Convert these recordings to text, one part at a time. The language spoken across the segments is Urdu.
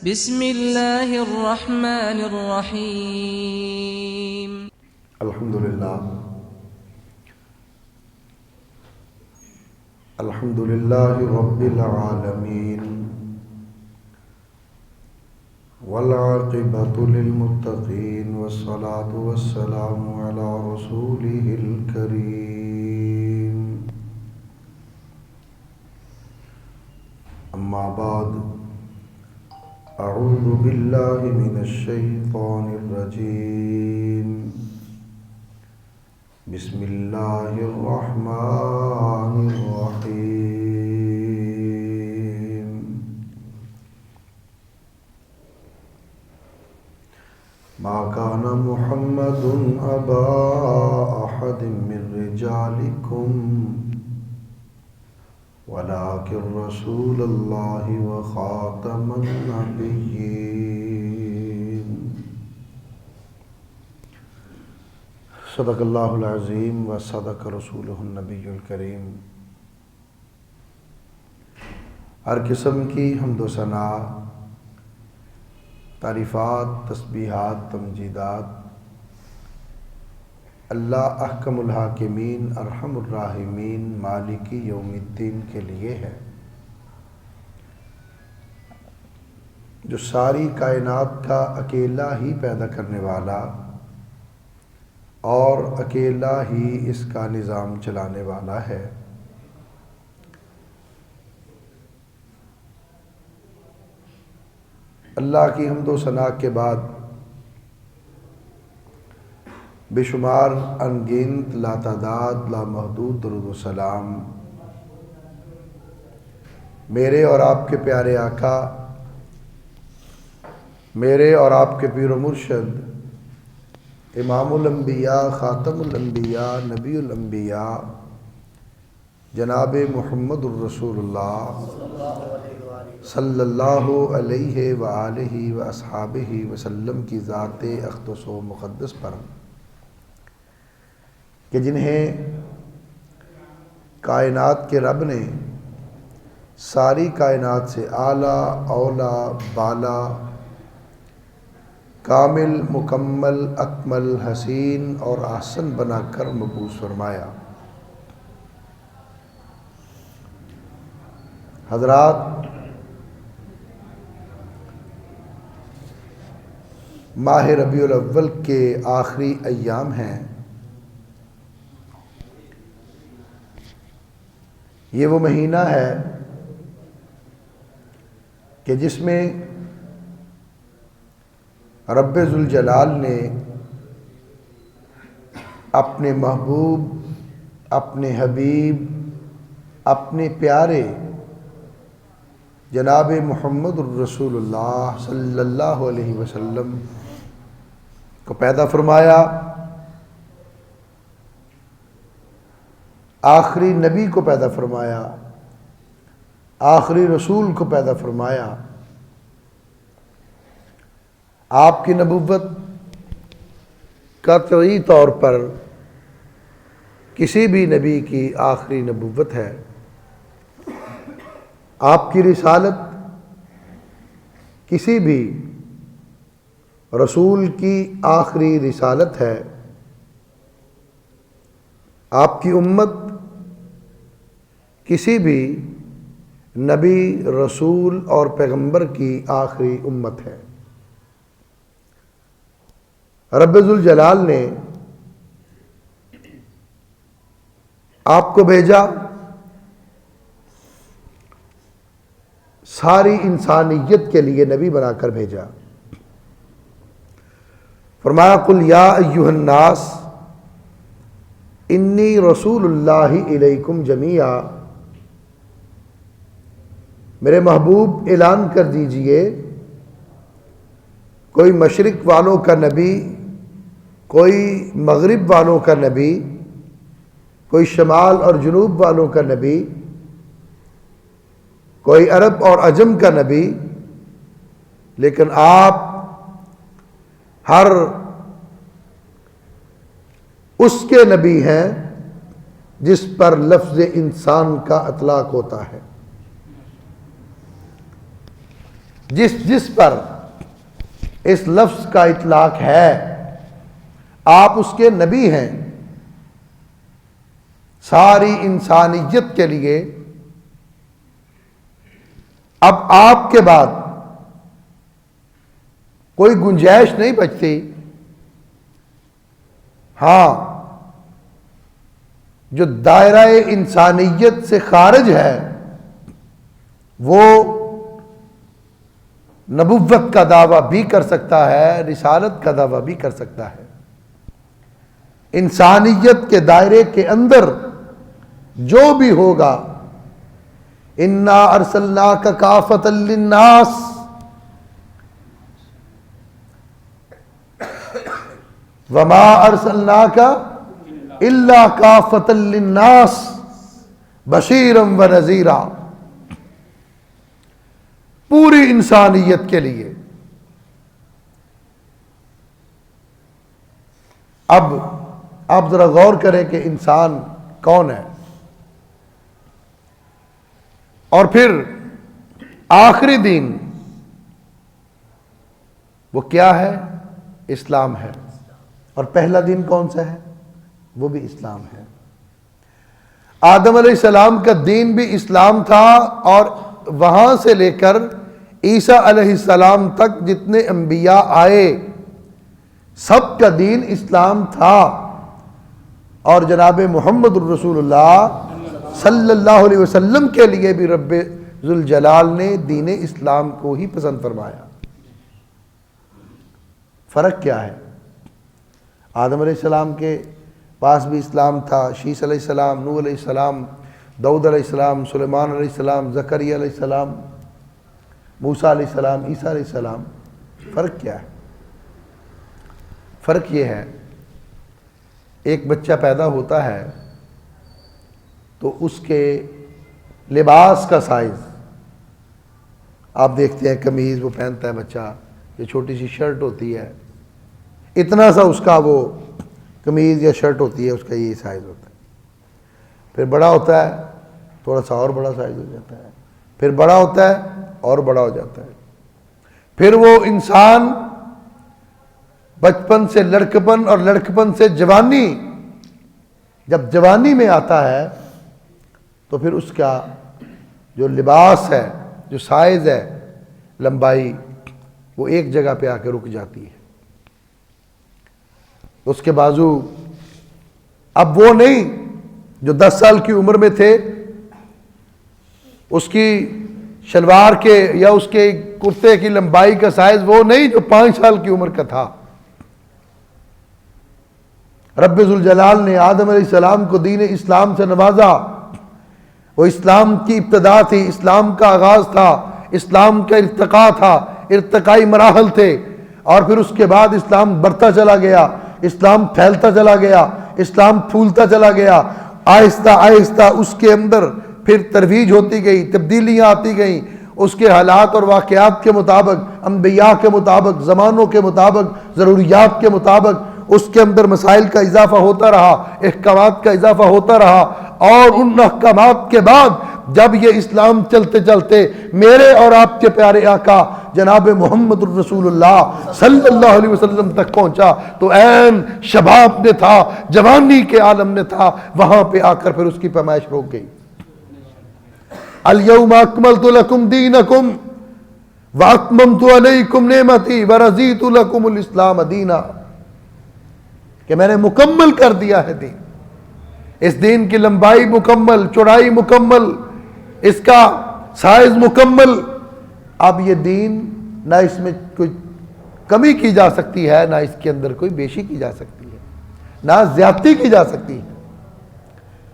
بسم اللہ الرحمن الرحیم۔ الحمدللہ رب العالمین والعاقبۃ للمتقین والصلاة والسلام علی رسولہ الکریم، اما بعد، اعوذ باللہ من الشیطان الرجیم، بسم اللہ الرحمن الرحیم۔ ما کان محمد ابا احد من رجالکم ولكن رسول اللہ وخاتم النبیین۔ صدق اللہ العظیم و صدق رسولہ النبی الکریم۔ ہر قسم کی حمد و ثنا، تعریفات، تسبیحات، تمجیدات اللہ احکم الحاکمین ارحم الراحمین مالک یوم الدین کے لیے ہے، جو ساری کائنات کا اکیلا ہی پیدا کرنے والا اور اکیلا ہی اس کا نظام چلانے والا ہے۔ اللہ کی حمد و ثنا کے بعد بے شمار انگنت لاتعداد لامحدود درود و سلام میرے اور آپ کے پیارے آقا، میرے اور آپ کے پیر و مرشد، امام الانبیاء، خاتم الانبیاء، نبی الانبیاء، جناب محمد الرسول اللہ صلی اللہ علیہ وآلہ واصحابہ وسلم کی ذات اقدس و مقدس پر، کہ جنہیں کائنات کے رب نے ساری کائنات سے اعلیٰ، اولا، بالا، کامل، مکمل، اکمل، حسین اور احسن بنا کر مبعوث فرمایا۔ حضرات، ماہ ربیع الاول کے آخری ایام ہیں۔ یہ وہ مہینہ ہے کہ جس میں رب ذوالجلال نے اپنے محبوب، اپنے حبیب، اپنے پیارے جناب محمد الرسول اللہ صلی اللہ علیہ وسلم کو پیدا فرمایا، آخری نبی کو پیدا فرمایا، آخری رسول کو پیدا فرمایا۔ آپ کی نبوت قطعی طور پر کسی بھی نبی کی آخری نبوت ہے، آپ کی رسالت کسی بھی رسول کی آخری رسالت ہے، آپ کی امت کسی بھی نبی، رسول اور پیغمبر کی آخری امت ہے۔ رب ذوالجلال نے آپ کو بھیجا ساری انسانیت کے لیے نبی بنا کر بھیجا۔ فرمایا قل یا ایھا الناس انی رسول اللہ الیکم جمیعا، میرے محبوب اعلان کر دیجئے، کوئی مشرق والوں کا نبی، کوئی مغرب والوں کا نبی، کوئی شمال اور جنوب والوں کا نبی، کوئی عرب اور عجم کا نبی، لیکن آپ ہر اس کے نبی ہیں جس پر لفظ انسان کا اطلاق ہوتا ہے۔ جس پر اس لفظ کا اطلاق ہے آپ اس کے نبی ہیں، ساری انسانیت کے لیے اب آپ کے بعد کوئی گنجائش نہیں بچتی۔ ہاں، جو دائرہ انسانیت سے خارج ہے وہ نبوت کا دعویٰ بھی کر سکتا ہے، رسالت کا دعویٰ بھی کر سکتا ہے۔ انسانیت کے دائرے کے اندر جو بھی ہوگا، انا ارسلناک کافۃ للناس، وما ارسلناک الا کافۃ للناس بشیرا ونذیرا، پوری انسانیت کے لیے۔ اب آپ ذرا غور کریں کہ انسان کون ہے، اور پھر آخری دین وہ کیا ہے؟ اسلام ہے، اور پہلا دین کون سا ہے؟ وہ بھی اسلام ہے۔ آدم علیہ السلام کا دین بھی اسلام تھا، اور وہاں سے لے کر عیسیٰ علیہ السلام تک جتنے انبیاء آئے سب کا دین اسلام تھا، اور جناب محمد الرسول اللہ صلی اللہ علیہ وسلم کے لیے بھی رب ذوالجلال نے دین اسلام کو ہی پسند فرمایا۔ فرق کیا ہے؟ آدم علیہ السلام کے پاس بھی اسلام تھا، شیس علیہ السلام، نوح علیہ السلام، داؤد علیہ السلام، سلیمان علیہ السلام، زکریا علیہ السلام، موسیٰ علیہ السلام، عیسیٰ علیہ السلام۔ فرق کیا ہے؟ فرق یہ ہے، ایک بچہ پیدا ہوتا ہے تو اس کے لباس کا سائز آپ دیکھتے ہیں، قمیض وہ پہنتا ہے بچہ، یہ چھوٹی سی شرٹ ہوتی ہے، اتنا سا اس کا وہ قمیض یا شرٹ ہوتی ہے، اس کا یہ سائز ہوتا ہے۔ پھر بڑا ہوتا ہے، تھوڑا سا اور بڑا سائز ہو جاتا ہے، پھر بڑا ہوتا ہے اور بڑا ہو جاتا ہے، پھر وہ انسان بچپن سے لڑکپن اور لڑکپن سے جوانی، جب جوانی میں آتا ہے تو پھر اس کا جو لباس ہے، جو سائز ہے، لمبائی، وہ ایک جگہ پہ آ کے رک جاتی ہے۔ اس کے بازو اب وہ نہیں جو 10 سال کی عمر میں تھے، اس کی شلوار کے یا اس کے کرتے کی لمبائی کا سائز وہ نہیں جو 5 سال کی عمر کا تھا۔ رب ذوالجلال نے آدم علیہ السلام کو دین اسلام سے نوازا، وہ اسلام کی ابتدا تھی، اسلام کا آغاز تھا، اسلام کا ارتقاء تھا، ارتقائی مراحل تھے، اور پھر اس کے بعد اسلام بڑھتا چلا گیا، اسلام پھیلتا چلا گیا، اسلام پھولتا چلا گیا، آہستہ آہستہ اس کے اندر پھر ترویج ہوتی گئی، تبدیلیاں آتی گئیں، اس کے حالات اور واقعات کے مطابق، انبیاء کے مطابق، زمانوں کے مطابق، ضروریات کے مطابق اس کے اندر مسائل کا اضافہ ہوتا رہا، احکامات کا اضافہ ہوتا رہا، اور ان احکامات کے بعد جب یہ اسلام چلتے چلتے میرے اور آپ کے پیارے آقا جناب محمد الرسول اللہ صلی اللہ علیہ وسلم تک پہنچا تو عین شباب میں تھا، جوانی کے عالم میں تھا، وہاں پہ آ کر پھر اس کی پیمائش روک گئی۔ الیوم اکملت لکم دینکم واتممت علیکم نعمتی ورضیت لکم الاسلام دینا، کہ میں نے مکمل کر دیا ہے دین، اس دین کی لمبائی مکمل، چوڑائی مکمل، اس کا سائز مکمل۔ اب یہ دین نہ اس میں کوئی کمی کی جا سکتی ہے، نہ اس کے اندر کوئی بیشی کی جا سکتی ہے، نہ زیادتی کی جا سکتی ہے۔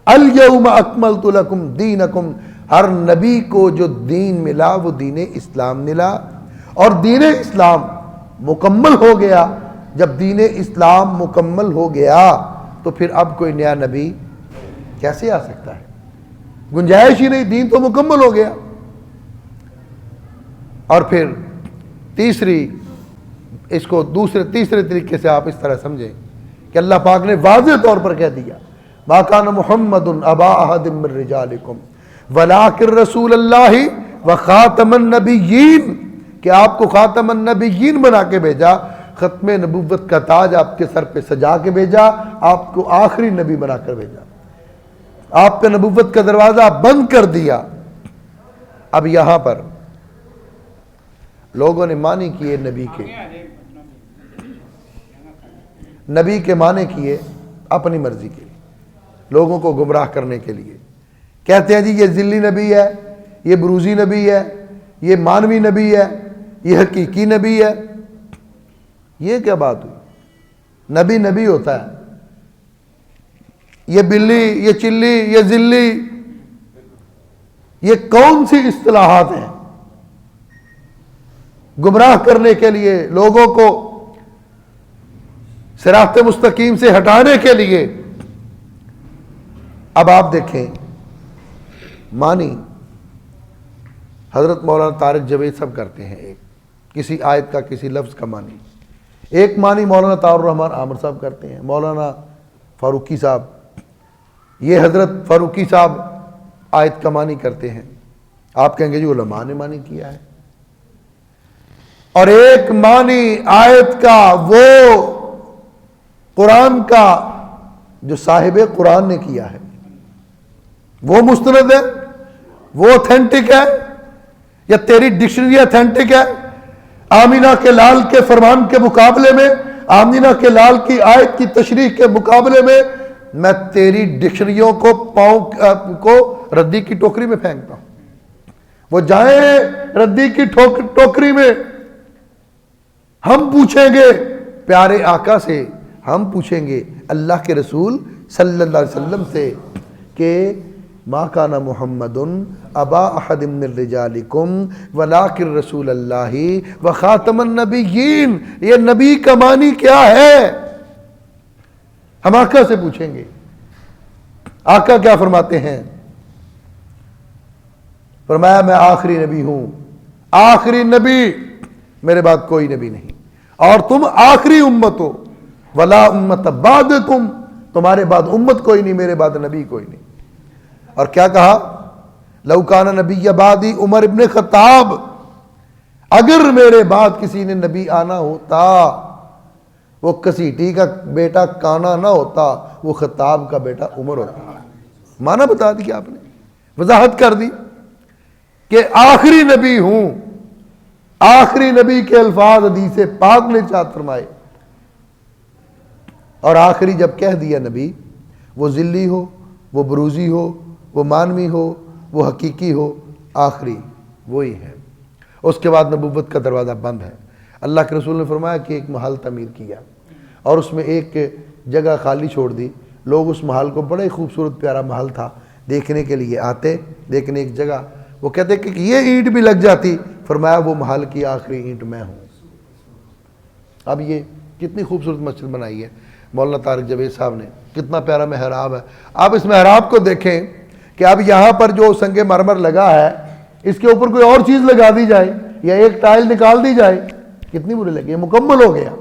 الیوم اکملت لکم دینکم، ہر نبی کو جو دین ملا وہ دین اسلام ملا، اور دین اسلام مکمل ہو گیا۔ جب دین اسلام مکمل ہو گیا تو پھر اب کوئی نیا نبی کیسے آ سکتا ہے؟ گنجائش ہی نہیں، دین تو مکمل ہو گیا۔ اور پھر تیسری، اس کو تیسرے طریقے سے آپ اس طرح سمجھیں کہ اللہ پاک نے واضح طور پر کہہ دیا، ما کان محمد ابا احد من رجالکم ولکن رسول اللہ وخاتم النبیین، کہ آپ کو خاتم النبیین بنا کے بھیجا، ختم نبوت کا تاج آپ کے سر پہ سجا کے بھیجا، آپ کو آخری نبی بنا کر بھیجا، آپ پہ نبوت کا دروازہ بند کر دیا۔ اب یہاں پر لوگوں نے معنی کیے نبی کے معنی کیے اپنی مرضی کے لیے، لوگوں کو گمراہ کرنے کے لیے۔ کہتے ہیں جی یہ ذلی نبی ہے، یہ بروزی نبی ہے، یہ مانوی نبی ہے، یہ حقیقی نبی ہے۔ یہ کیا بات ہوئی؟ نبی نبی ہوتا ہے، یہ بلی، یہ چلی، یہ ذلی، یہ کون سی اصطلاحات ہیں؟ گمراہ کرنے کے لیے، لوگوں کو صراط مستقیم سے ہٹانے کے لیے۔ اب آپ دیکھیں معنی حضرت مولانا طارق جوید صاحب کرتے ہیں، ایک کسی آیت کا، کسی لفظ کا معنی۔ ایک معنی مولانا طاہر الرحمن عامر صاحب کرتے ہیں، مولانا فاروقی صاحب، یہ حضرت فاروقی صاحب آیت کا معنی کرتے ہیں۔ آپ کہیں گے جی علماء نے معنی کیا ہے۔ اور ایک معنی آیت کا وہ قرآن کا جو صاحب قرآن نے کیا ہے، وہ مستند ہے، وہ اوتھینٹک ہے، یا تیری ڈکشنری اوتھینٹک ہے؟ آمینہ کے لال کے فرمان کے مقابلے میں، آمینہ کے لال کی آیت کی تشریح کے مقابلے میں تیری ڈکشنریوں کو پاؤں کو ردی کی ٹوکری میں پھینکتا ہوں۔ وہ جائیں ردی کی ٹوکری میں۔ ہم پوچھیں گے پیارے آقا سے، ہم پوچھیں گے اللہ کے رسول صلی اللہ علیہ وسلم سے کہ ما کان محمد ابا احد من رجالکم ولکن رسول اللہ وخاتم النبیین، یہ نبی کا معنی کیا ہے؟ ہم آقا سے پوچھیں گے۔ آقا کیا فرماتے ہیں؟ فرمایا میں آخری نبی ہوں، آخری نبی، میرے بعد کوئی نبی نہیں، اور تم آخری امت ہو، ولا امت بعدکم، تمہارے بعد امت کوئی نہیں، میرے بعد نبی کوئی نہیں۔ اور کیا کہا؟ لو کان نبی بعدی عمر ابن خطاب، اگر میرے بعد کسی نے نبی آنا ہوتا، وہ کسیٹی کا بیٹا کانا نہ ہوتا، وہ خطاب کا بیٹا عمر ہوتا۔ معنی بتا دیا آپ نے، وضاحت کر دی کہ آخری نبی ہوں۔ آخری نبی کے الفاظ حدیث پاک نے ارشاد فرمائے۔ اور آخری جب کہہ دیا نبی، وہ ذلی ہو، وہ بروزی ہو، وہ مانوی ہو، وہ حقیقی ہو، آخری وہی ہے۔ اس کے بعد نبوت کا دروازہ بند ہے۔ اللہ کے رسول نے فرمایا کہ ایک محل تعمیر کیا اور اس میں ایک جگہ خالی چھوڑ دی۔ لوگ اس محل کو، بڑے خوبصورت پیارا محل تھا، دیکھنے کے لیے آتے، لیکن ایک جگہ وہ کہتے کہ یہ اینٹ بھی لگ جاتی، فرمایا وہ محل کی آخری اینٹ میں ہوں۔ اب یہ کتنی خوبصورت مسجد بنائی ہے مولانا طارق جوید صاحب نے، کتنا پیارا محراب ہے۔ آپ اس محراب کو دیکھیں کہ اب یہاں پر جو سنگ مرمر لگا ہے، اس کے اوپر کوئی اور چیز لگا دی جائے یا ایک ٹائل نکال دی جائے، کتنی بری لگے۔ یہ مکمل ہو گیا۔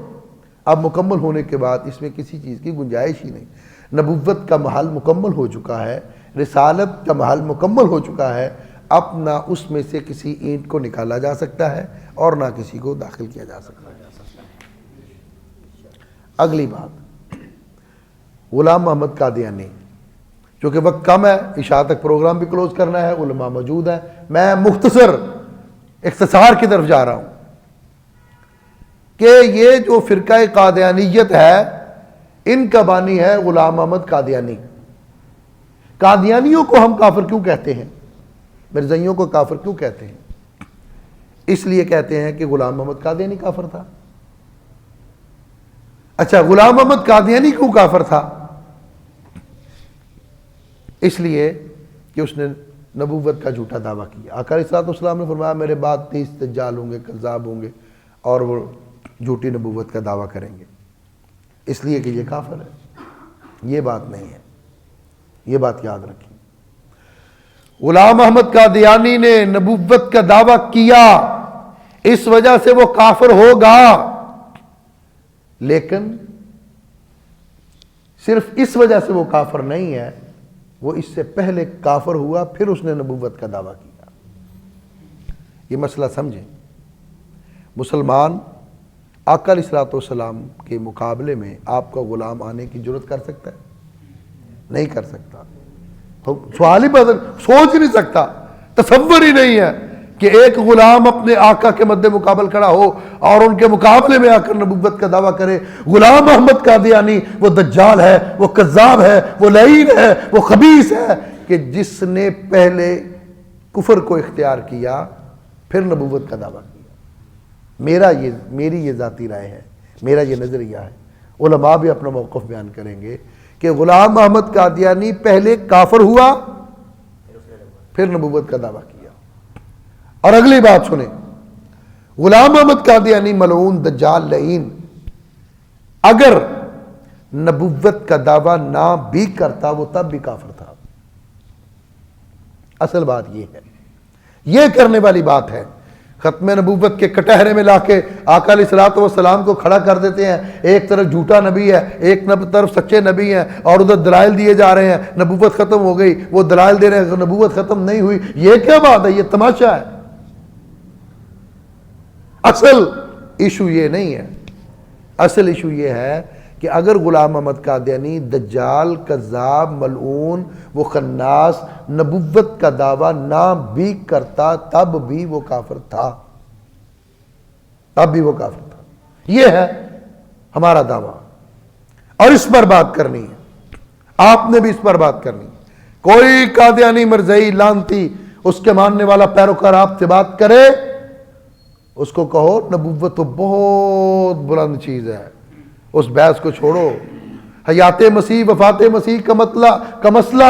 اب مکمل ہونے کے بعد اس میں کسی چیز کی گنجائش ہی نہیں۔ نبوت کا محل مکمل ہو چکا ہے، رسالت کا محل مکمل ہو چکا ہے۔ اب نہ اس میں سے کسی اینٹ کو نکالا جا سکتا ہے اور نہ کسی کو داخل کیا جا سکتا ہے۔ اگلی بات، غلام محمد قادیانی، چونکہ وقت کم ہے، عشاء تک پروگرام بھی کلوز کرنا ہے، علماء موجود ہیں، میں مختصر اختصار کی طرف جا رہا ہوں کہ یہ جو فرقہ قادیانیت ہے، ان کا بانی ہے غلام محمد قادیانی۔ قادیانیوں کو ہم کافر کیوں کہتے ہیں؟ مرزائیوں کو کافر کیوں کہتے ہیں؟ اس لیے کہتے ہیں کہ غلام محمد قادیانی کافر تھا۔ اچھا، غلام محمد قادیانی کیوں کافر تھا؟ اس لیے کہ اس نے نبوت کا جھوٹا دعویٰ کیا۔ آقا علیہ الصلوۃ والسلام نے فرمایا میرے بعد 30 دجال ہوں گے، کذاب ہوں گے، اور وہ جھوٹی نبوت کا دعویٰ کریں گے، اس لیے کہ یہ کافر ہے۔ یہ بات نہیں ہے، یہ بات یاد رکھیں۔ غلام محمد قادیانی نے نبوت کا دعویٰ کیا، اس وجہ سے وہ کافر ہوگا، لیکن صرف اس وجہ سے وہ کافر نہیں ہے، وہ اس سے پہلے کافر ہوا، پھر اس نے نبوت کا دعویٰ کیا۔ یہ مسئلہ سمجھیں۔ مسلمان آقا علیہ الصلوۃ والسلام کے مقابلے میں آپ کا غلام آنے کی جرت کر سکتا ہے؟ نہیں کر سکتا. سوال ہی بدل، سوچ ہی نہیں سکتا، تصور ہی نہیں ہے کہ ایک غلام اپنے آقا کے مد مقابل کھڑا ہو اور ان کے مقابلے میں آ کر نبوت کا دعویٰ کرے. غلام احمد قادیانی وہ دجال ہے، وہ کذاب ہے، وہ لعین ہے، وہ خبیث ہے کہ جس نے پہلے کفر کو اختیار کیا پھر نبوت کا دعویٰ کیا. میری یہ ذاتی رائے ہے، میرا یہ نظریہ ہے. علماء بھی اپنا موقف بیان کریں گے کہ غلام احمد قادیانی پہلے کافر ہوا پھر نبوت کا دعویٰ کیا. اور اگلی بات سنیں، غلام احمد قادیانی ملعون دجال لعین اگر نبوت کا دعویٰ نہ بھی کرتا وہ تب بھی کافر تھا. اصل بات یہ ہے، یہ کرنے والی بات ہے. ختم نبوت کے کٹہرے میں لا کے آقا علیہ الصلوۃ والسلام کو کھڑا کر دیتے ہیں. ایک طرف جھوٹا نبی ہے، ایک طرف سچے نبی ہیں، اور ادھر دلائل دیے جا رہے ہیں نبوت ختم ہو گئی، وہ دلائل دے رہے ہیں نبوت ختم نہیں ہوئی. یہ کیا بات ہے؟ یہ تماشا ہے. اصل ایشو یہ نہیں ہے. اصل ایشو یہ ہے کہ اگر غلام احمد قادیانی دجال، کذاب، ملعون، وہ خناس نبوت کا دعویٰ نہ بھی کرتا تب بھی وہ کافر تھا. تب بھی وہ کافر تھا. یہ ہے ہمارا دعویٰ، اور اس پر بات کرنی ہے. آپ نے بھی اس پر بات کرنی ہے. کوئی قادیانی، مرزائی، لانتی، اس کے ماننے والا پیروکار آپ سے بات کرے، اس کو کہو نبوت تو بہت بلند چیز ہے، اس بحث کو چھوڑو. حیات مسیح، وفات مسیح کا مسئلہ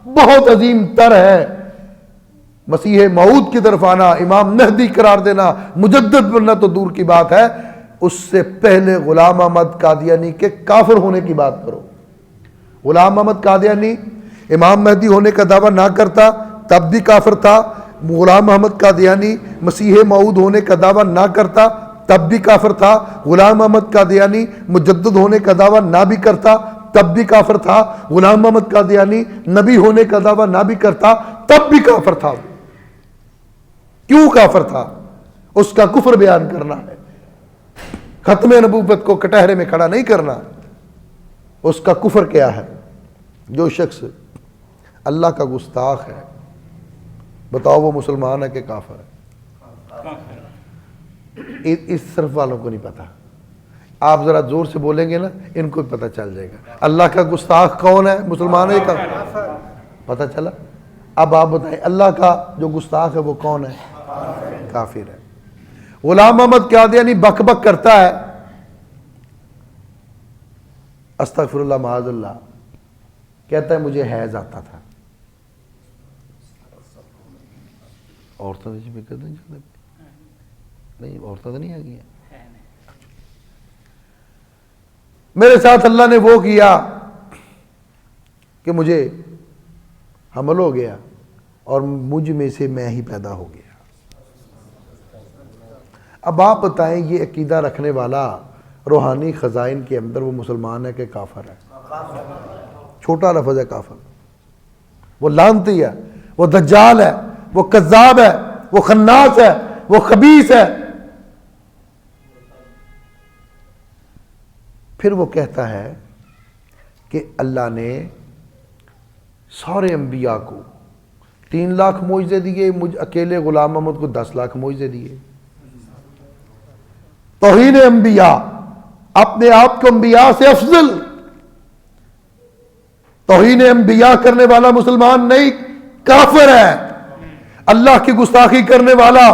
بہت عظیم تر ہے. مسیح موعود کی طرف آنا، امام مہدی قرار دینا، مجدد بننا تو دور کی بات ہے. اس سے پہلے غلام احمد قادیانی کے کافر ہونے کی بات کرو. غلام احمد قادیانی امام مہدی ہونے کا دعویٰ نہ کرتا تب بھی کافر تھا. غلام احمد قادیانی مسیح موعود ہونے کا دعویٰ نہ کرتا تب بھی کافر تھا. غلام احمد قادیانی مجدد ہونے کا دعویٰ نہ بھی کرتا تب بھی کافر تھا. غلام احمد قادیانی نبی ہونے کا دعویٰ نہ بھی کرتا تب بھی کافر تھا. کیوں کافر تھا؟ اس کا کفر بیان کرنا ہے. ختم نبوت کو کٹہرے میں کھڑا نہیں کرنا. اس کا کفر کیا ہے؟ جو شخص اللہ کا گستاخ ہے، بتاؤ وہ مسلمان ہے کہ کافر ہے؟ اس صرف والوں کو نہیں پتا. آپ ذرا زور سے بولیں گے نا ان کو پتہ چل جائے گا. اللہ کا گستاخ کون ہے؟ مسلمان ہے کہ پتہ چلا؟ اب آپ بتائیں اللہ کا جو گستاخ ہے وہ کون ہے؟ کافر ہے. غلام احمد قادیانی بک بک کرتا ہے، استغفر اللہ معاذ اللہ، کہتا ہے مجھے حیض آتا تھا. عورتیں نہیں، عورتیں تو نہیں آ گئی ہیں. میرے ساتھ اللہ نے وہ کیا کہ مجھے حمل ہو گیا اور مجھ میں سے میں ہی پیدا ہو گیا. اب آپ بتائیں یہ عقیدہ رکھنے والا روحانی خزائن کے اندر وہ مسلمان ہے کہ کافر ہے؟ چھوٹا لفظ ہے کافر. وہ لعنتی ہے، وہ دجال ہے، وہ کذاب ہے، وہ خناس ہے، وہ خبیث ہے. پھر وہ کہتا ہے کہ اللہ نے سارے انبیاء کو 3 لاکھ معجزے دیے، مجھ اکیلے غلام احمد کو 10 لاکھ معجزے دیے. توہین انبیاء، اپنے آپ کو انبیاء سے افضل، توہین انبیاء کرنے والا مسلمان نہیں، کافر ہے. اللہ کی گستاخی کرنے والا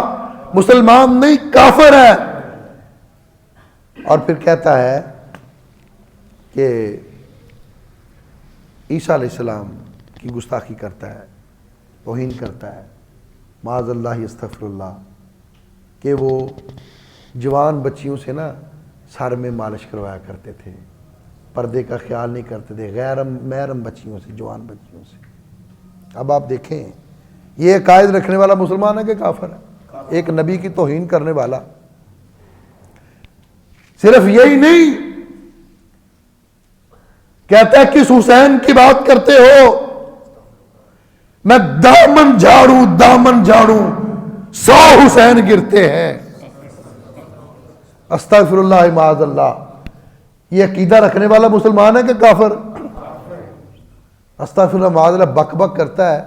مسلمان نہیں، کافر ہے. اور پھر کہتا ہے کہ عیسیٰ علیہ السلام کی گستاخی کرتا ہے، توہین کرتا ہے. معاذ اللہ، استغفر اللہ، کہ وہ جوان بچیوں سے نا سر میں مالش کروایا کرتے تھے، پردے کا خیال نہیں کرتے تھے، غیر محرم بچیوں سے، جوان بچیوں سے. اب آپ دیکھیں یہ عقائد رکھنے والا مسلمان ہے کہ کافر ہے؟ ایک نبی کی توہین کرنے والا. صرف یہی نہیں، کہتا ہے کس حسین کی بات کرتے ہو؟ میں دامن جھاڑوں 100 حسین گرتے ہیں. استغفر اللہ معاذ اللہ، یہ عقیدہ رکھنے والا مسلمان ہے کہ کافر؟ استغفر اللہ معاذ اللہ بک بک کرتا ہے،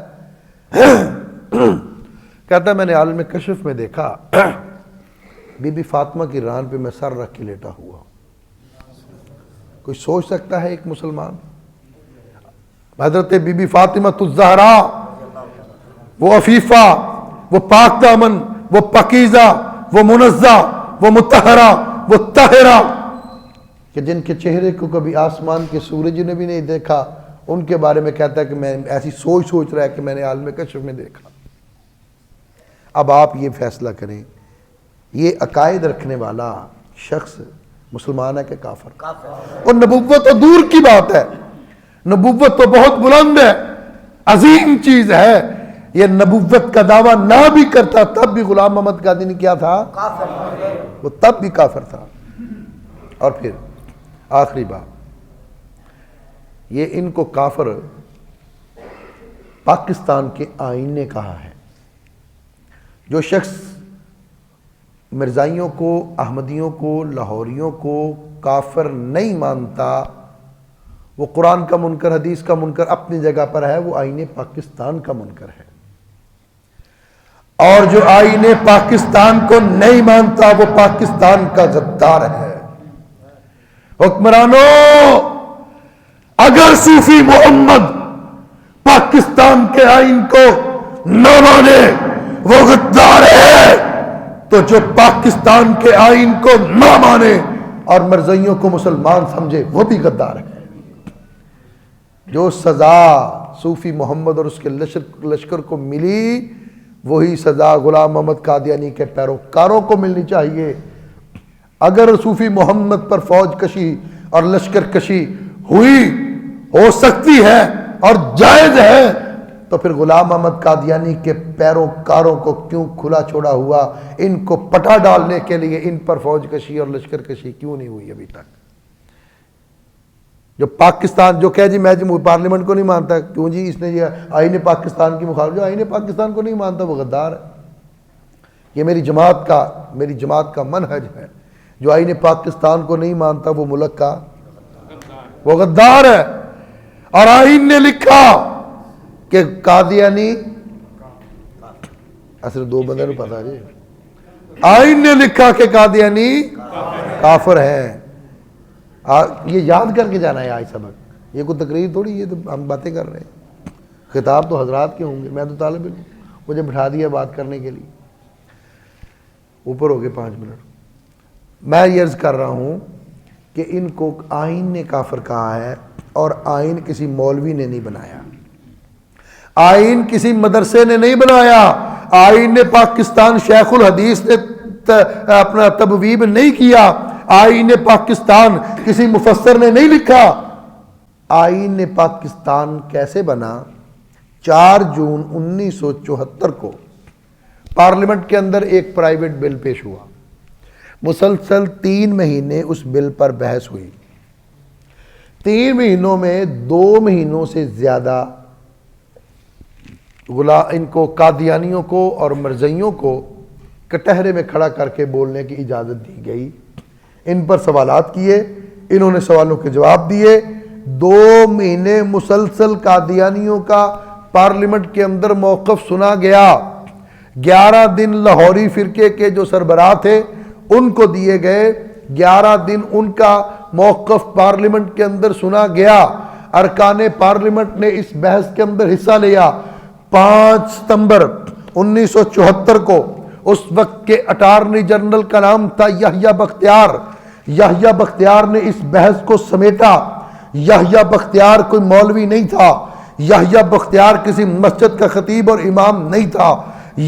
کہتا ہے میں نے عالم کشف میں دیکھا بی بی فاطمہ کی ران پہ میں سر رکھ کے لیٹا ہوا۔ کوئی سوچ سکتا ہے ایک مسلمان؟ حضرت بی بی فاطمہ الزہرا، وہ عفیفہ، وہ پاک دامن، وہ پاکیزہ، وہ منزہ، وہ مطہرہ، وہ طاہرہ، کہ جن کے چہرے کو کبھی آسمان کے سورج نے بھی نہیں دیکھا، ان کے بارے میں کہتا ہے کہ میں ایسی سوچ رہا ہے کہ میں نے عالم کشف میں دیکھا۔ اب آپ یہ فیصلہ کریں، یہ عقائد رکھنے والا شخص مسلمان ہے کہ کافر؟ اور نبوت تو دور کی بات ہے، نبوت تو بہت بلند ہے، عظیم چیز ہے، یہ نبوت کا دعویٰ نہ بھی کرتا تب بھی غلام محمد قادیانی کیا تھا؟ وہ تب بھی کافر تھا۔ اور پھر آخری بات، یہ ان کو کافر پاکستان کے آئین نے کہا ہے۔ جو شخص مرزائیوں کو، احمدیوں کو، لاہوریوں کو کافر نہیں مانتا، وہ قرآن کا منکر، حدیث کا منکر اپنی جگہ پر ہے، وہ آئین پاکستان کا منکر ہے۔ اور جو آئین پاکستان کو نہیں مانتا وہ پاکستان کا غدار ہے۔ حکمرانوں، اگر صوفی محمد پاکستان کے آئین کو نہ مانے وہ غدار ہے، تو جو پاکستان کے آئین کو نہ مانے اور مرزائیوں کو مسلمان سمجھے وہ بھی غدار ہے۔ جو سزا صوفی محمد اور اس کے لشکر کو ملی، وہی سزا غلام محمد قادیانی کے پیروکاروں کو ملنی چاہیے۔ اگر صوفی محمد پر فوج کشی اور لشکر کشی ہوئی، ہو سکتی ہے اور جائز ہے، تو پھر غلام محمد قادیانی کے پیروکاروں کو کیوں کھلا چھوڑا ہوا؟ ان کو پٹا ڈالنے کے لیے ان پر فوج کشی اور لشکر کشی کیوں نہیں ہوئی ابھی تک؟ جو پاکستان جو کہ جی میں پارلیمنٹ کو نہیں مانتا، کیوں جی اس نے یہ آئین پاکستان کی مخالفت، جو آئین پاکستان کو نہیں مانتا وہ غدار ہے۔ یہ میری جماعت کا منہج ہے، جو آئین پاکستان کو نہیں مانتا وہ ملک کا وہ غدار ہے۔ اور آئین نے لکھا کہ قادیانی، اصل دو بندے کو پتا جی، آئین نے لکھا کہ قادیانی کافر ہے۔ یہ یاد کر کے جانا ہے آج سبق، یہ کوئی تقریر تھوڑی، یہ تو ہم باتیں کر رہے ہیں، خطاب تو حضرات کے ہوں گے، میں تو طالب علم، مجھے بٹھا دیا بات کرنے کے لیے، اوپر ہو گئے 5 منٹ۔ میں یہ عرض کر رہا ہوں کہ ان کو آئین نے کافر کہا ہے، اور آئین کسی مولوی نے نہیں بنایا، آئین کسی مدرسے نے نہیں بنایا، آئین نے پاکستان شیخ الحدیث نے اپنا تبویب نہیں کیا، آئین پاکستان کسی مفسر نے نہیں لکھا۔ آئین پاکستان کیسے بنا؟ 4 جون 1974 کو پارلیمنٹ کے اندر ایک پرائیویٹ بل پیش ہوا، مسلسل 3 مہینے اس بل پر بحث ہوئی۔ 3 مہینوں میں 2 مہینوں سے زیادہ ان کو قادیانیوں کو اور مرزائیوں کو کٹہرے میں کھڑا کر کے بولنے کی اجازت دی گئی۔ ان پر سوالات کیے، انہوں نے سوالوں کے جواب دیے۔ 2 مہینے مسلسل قادیانیوں کا پارلیمنٹ کے اندر موقف سنا گیا۔ 11 دن لاہوری فرقے کے جو سربراہ تھے ان کو دیے گئے، 11 دن ان کا موقف پارلیمنٹ کے اندر سنا گیا۔ ارکان پارلیمنٹ نے اس بحث کے اندر حصہ لیا۔ 5 ستمبر 1974 کو اس وقت کے اٹارنی جنرل کا نام تھا یحییٰ بختیار۔ یحییٰ بختیار نے اس بحث کو سمیٹا۔ یحییٰ بختیار کوئی مولوی نہیں تھا، یحییٰ بختیار کسی مسجد کا خطیب اور امام نہیں تھا،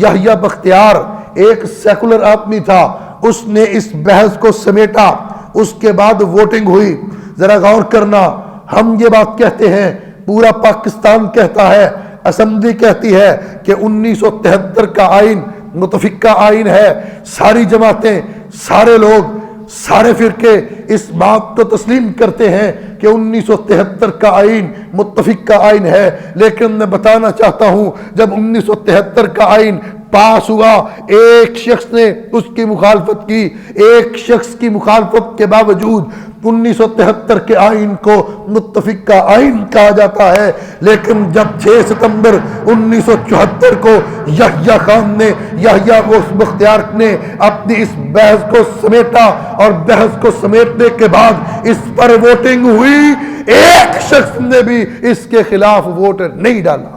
یحییٰ بختیار ایک سیکولر آدمی تھا۔ اس نے اس بحث کو سمیٹا۔ اس کے بعد ووٹنگ ہوئی۔ ذرا غور کرنا، ہم یہ بات کہتے ہیں، پورا پاکستان کہتا ہے، اسمبلی کہتی ہے کہ 1973 کا آئین متفقہ آئین ہے، ساری جماعتیں، سارے لوگ سارے فرقے اس بات کو تسلیم کرتے ہیں کہ 1973 کا آئین متفق کا آئین ہے، لیکن میں بتانا چاہتا ہوں جب 1973 کا آئین پاس ہوا ایک شخص نے اس کی مخالفت کی، ایک شخص کی مخالفت کے باوجود 1973 کے آئین کو متفق کا آئین کہا جاتا ہے، لیکن جب 6 ستمبر 1974 کو یحییٰ خان نے، یحییٰ بختیار نے اپنی اس بحث کو سمیٹا اور بحث کو سمیٹنے کے بعد اس پر ووٹنگ ہوئی، ایک شخص نے بھی اس کے خلاف ووٹ نہیں ڈالا،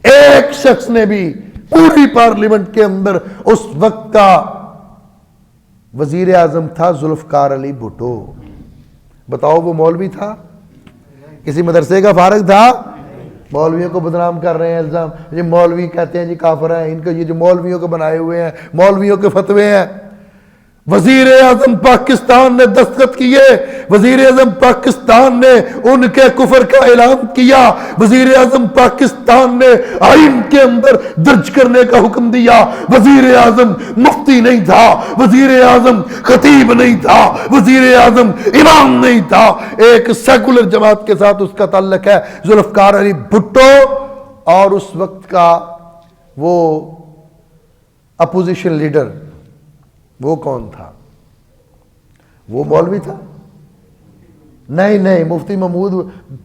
ایک شخص نے بھی۔ پوری پارلیمنٹ کے اندر اس وقت کا وزیر اعظم تھا ذوالفقار علی بھٹو۔ بتاؤ وہ مولوی تھا؟ کسی مدرسے کا فارغ تھا؟ مولویوں کو بدنام کر رہے ہیں، الزام یہ مولوی کہتے ہیں جی کافر ہیں، ان کو یہ جو مولویوں کو بنائے ہوئے ہیں، مولویوں کے فتوے ہیں۔ وزیر اعظم پاکستان نے دستخط کیے، وزیر اعظم پاکستان نے ان کے کفر کا اعلان کیا، وزیر اعظم پاکستان نے آئین کے اندر درج کرنے کا حکم دیا۔ وزیر اعظم مفتی نہیں تھا، وزیر اعظم خطیب نہیں تھا، وزیر اعظم امام نہیں تھا، ایک سیکولر جماعت کے ساتھ اس کا تعلق ہے، ذوالفقار علی بھٹو۔ اور اس وقت کا وہ اپوزیشن لیڈر وہ کون تھا؟ وہ مولوی تھا؟ نہیں، مفتی محمود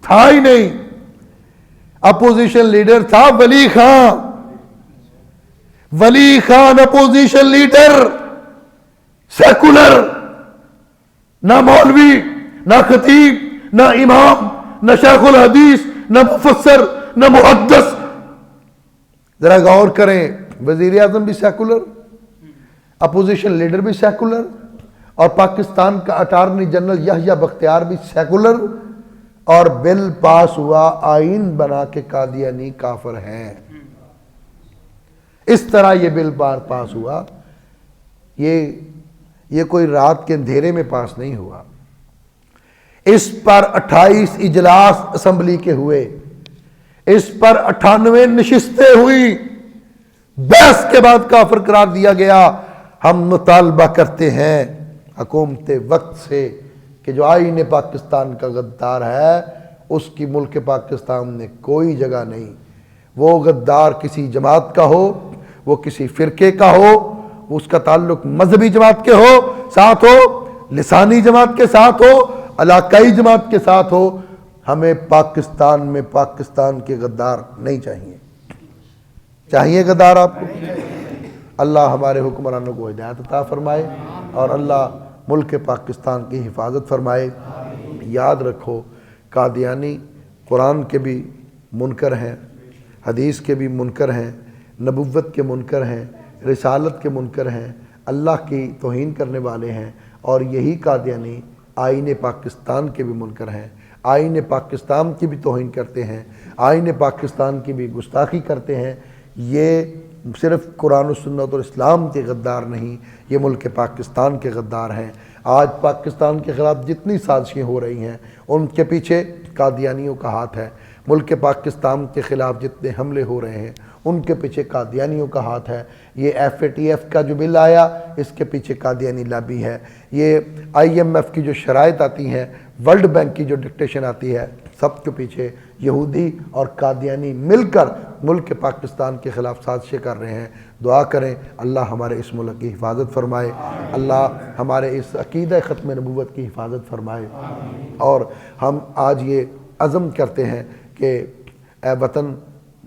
تھا ہی نہیں، اپوزیشن لیڈر تھا ولی خان۔ ولی خان اپوزیشن لیڈر، سیکولر، نہ مولوی، نہ خطیب، نہ امام، نہ شیخ الحدیث، نہ مفسر، نہ محدث۔ ذرا غور کریں، وزیر اعظم بھی سیکولر، اپوزیشن لیڈر بھی سیکولر، اور پاکستان کا اٹارنی جنرل یحییٰ بختیار بھی سیکولر، اور بل پاس ہوا، آئین بنا کے قادیانی کافر ہیں۔ اس طرح یہ بل پاس ہوا، یہ کوئی رات کے اندھیرے میں پاس نہیں ہوا۔ اس پر 28 اجلاس اسمبلی کے ہوئے، اس پر 98 نشستیں ہوئی، بحث کے بعد کافر قرار دیا گیا۔ ہم مطالبہ کرتے ہیں حکومت وقت سے کہ جو آئین پاکستان کا غدار ہے اس کی ملک پاکستان میں کوئی جگہ نہیں۔ وہ غدار کسی جماعت کا ہو، وہ کسی فرقے کا ہو، اس کا تعلق مذہبی جماعت کے ہو ساتھ ہو، لسانی جماعت کے ساتھ ہو، علاقائی جماعت کے ساتھ ہو، ہمیں پاکستان میں پاکستان کے غدار نہیں چاہیے۔ چاہیے غدار آپ کو؟ اللہ ہمارے حکمرانوں کو ہدایت عطا فرمائے اور اللہ ملک پاکستان کی حفاظت فرمائے۔ یاد رکھو، قادیانی قرآن کے بھی منکر ہیں، حدیث کے بھی منکر ہیں، نبوت کے منکر ہیں، رسالت کے منکر ہیں، اللہ کی توہین کرنے والے ہیں، اور یہی قادیانی آئین پاکستان کے بھی منکر ہیں، آئین پاکستان کی بھی توہین کرتے ہیں، آئین پاکستان کی بھی گستاخی کرتے ہیں۔ یہ صرف قرآن و سنت اور اسلام کے غدار نہیں، یہ ملک پاکستان کے غدار ہیں۔ آج پاکستان کے خلاف جتنی سازشیں ہو رہی ہیں ان کے پیچھے قادیانیوں کا ہاتھ ہے، ملک پاکستان کے خلاف جتنے حملے ہو رہے ہیں ان کے پیچھے قادیانیوں کا ہاتھ ہے۔ یہ FATF کا جو بل آیا اس کے پیچھے قادیانی لابی ہے۔ یہ IMF کی جو شرائط آتی ہیں، ورلڈ بینک کی جو ڈکٹیشن آتی ہے، سب کے پیچھے یہودی اور قادیانی مل کر ملک پاکستان کے خلاف سازشیں کر رہے ہیں۔ دعا کریں اللہ ہمارے اس ملک کی حفاظت فرمائے، اللہ ہمارے اس عقیدہ ختم نبوت کی حفاظت فرمائے، اور ہم آج یہ عزم کرتے ہیں کہ اے وطن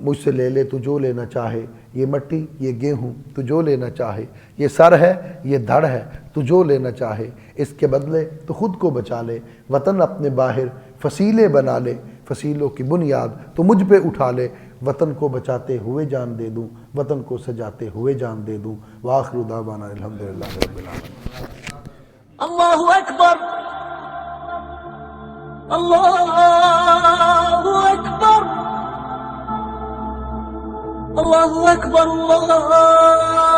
مجھ سے لے لے تو جو لینا چاہے، یہ مٹی یہ گیہوں تو جو لینا چاہے، یہ سر ہے یہ دھڑ ہے تو جو لینا چاہے، اس کے بدلے تو خود کو بچا لے، وطن اپنے باہر فصیلے بنا لے، فصیلوں کی بنیاد تو مجھ پہ اٹھا لے، وطن کو بچاتے ہوئے جان دے دوں، وطن کو سجاتے ہوئے جان دے دوں۔ وآخر دعوانا الحمدللہ رب العالمین۔ اللہ اکبر، اللہ اکبر، اللہ اکبر، اللہ